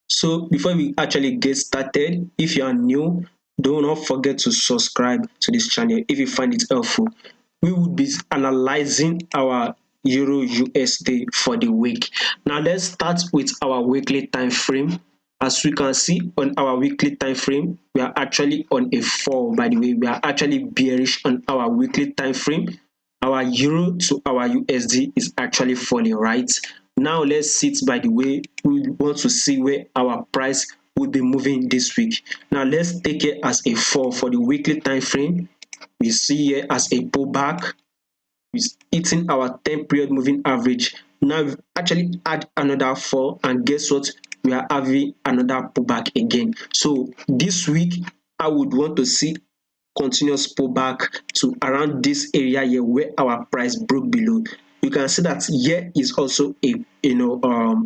So before we actually get started, if you are new, do not forget to subscribe to this channel if you find it helpful. We will be analyzing our Euro USD for the week. Now let's start with our weekly time frame. As we can see on our weekly time frame, we are actually on a fall. By the way, we are actually bearish on our weekly time frame. Our euro to our USD is actually falling, right? Now let's see it. By the way, we want to see where our price will be moving this week. Now let's take it as a fall for the weekly time frame. We see here as a pullback, is hitting our 10 period moving average. Now we've actually add another fall, and guess what? We are having another pullback again. So this week, I would want to see continuous pullback to around this area here where our price broke below. You can see that here is also a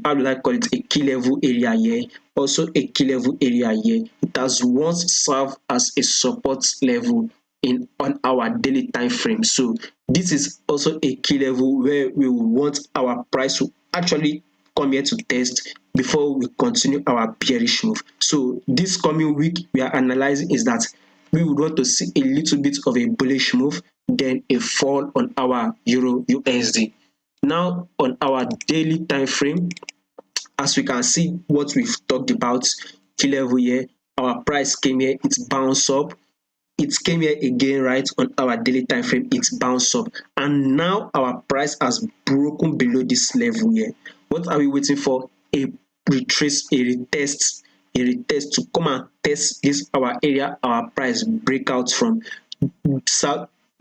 how do I call it, a key level area here, also a key level area here. It has once served as a support level in on our daily time frame. So this is also a key level where we will want our price to actually come here to test before we continue our bearish move. So this coming week we are analyzing is that we would want to see a little bit of a bullish move, then a fall on our Euro USD. Now on our daily time frame, as we can see what we've talked about, key level here, our price came here, it bounced up, it came here again, right? On our daily time frame, it bounced up, and now our price has broken below this level here. What are we waiting for? A retrace, a retest to come and test this our area, our price breakout from,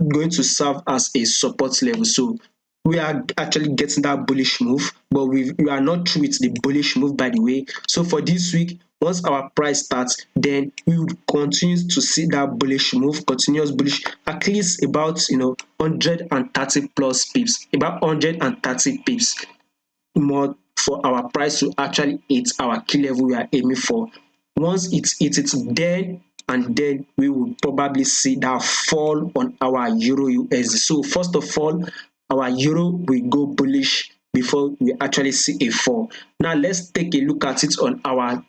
going to serve as a support level. So we are actually getting that bullish move, but we are not through with the bullish move, by the way. So for this week, once our price starts, then we would continue to see that bullish move, continuous bullish, at least about 130 plus pips, about 130 pips more for our price to actually hit our key level we are aiming for. Once it hits it, then we will probably see that fall on our Euro USD. So first of all, our Euro will go bullish before we actually see a fall. Now let's take a look at it on our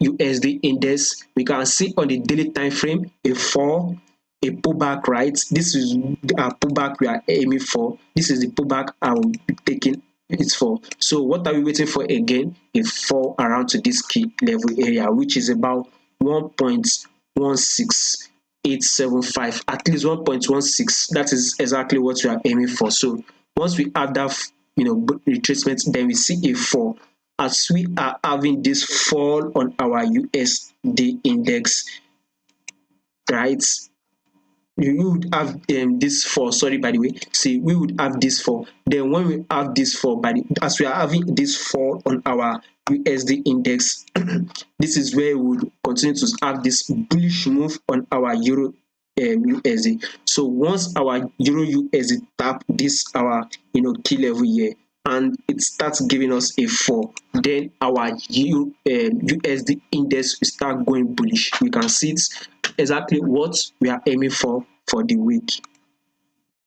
USD index. We can see on the daily time frame a fall, a pullback, right? This is our pullback we are aiming for. This is the pullback I will be taking it for. So what are we waiting for again? A fall around to this key level area, which is about 1.16875, at least 1.16. That is exactly what we are aiming for. So once we have that retracement, then we see a fall. As we are having this fall on our USD index, right? You would have this fall, sorry, by the way, see, we would have this fall. Then when we have this fall, as we are having this fall on our USD index, this is where we would continue to have this bullish move on our Euro USD. So once our Euro USD tap this our key level here, and it starts giving us a fall, then our USD index will start going bullish. We can see it exactly what we are aiming for the week.